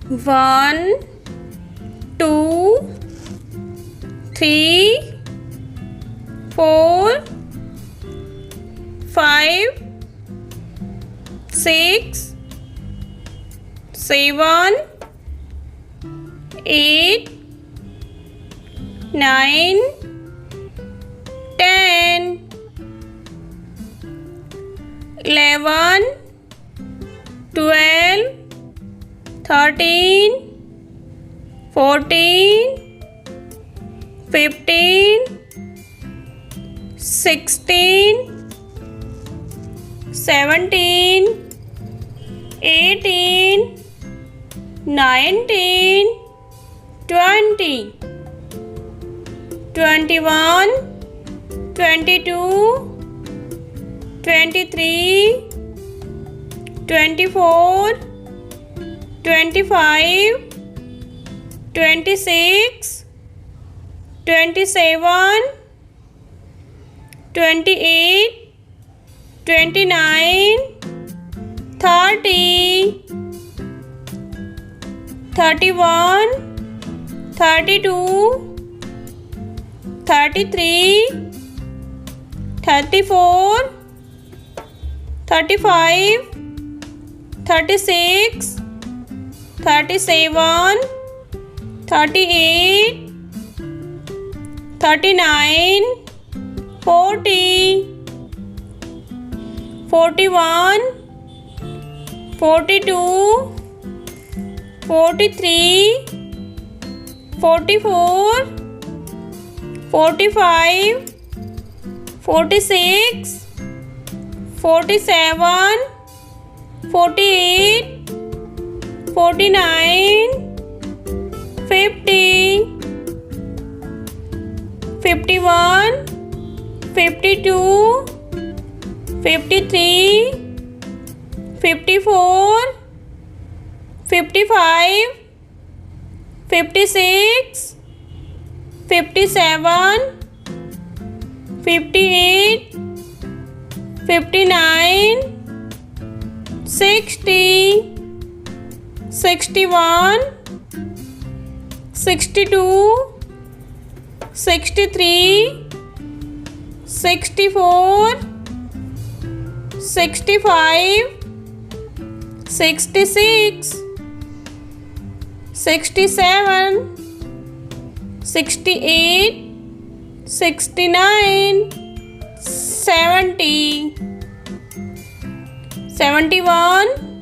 1 2 3 4 5 6 7 8 9 10 11 12 13 14 15 16 17 18 19 20 21 22 23 24 25 26 27 28 29 30 31 32 33 34 35 36 37 38 39 40 41 42 43 44 45 46 47 48 49 50 51 52 53 54 55 56 57 58 59 60 61 62 63 64 65 66 67 68 69 70 71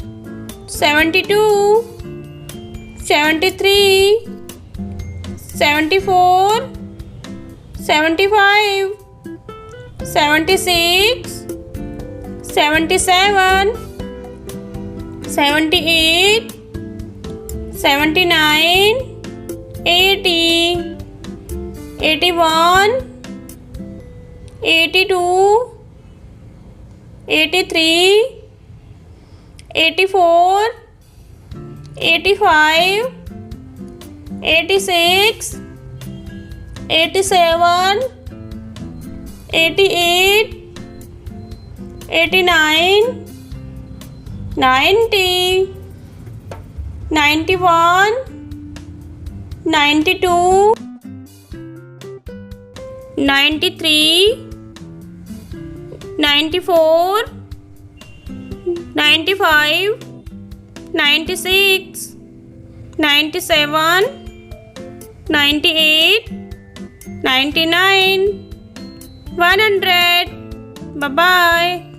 72 73 74 75 76 77 78 79 80 81 82 83 84 85 86 87 88 89 90 91 92 93 94 95 96 97 98 99 100. Bye bye.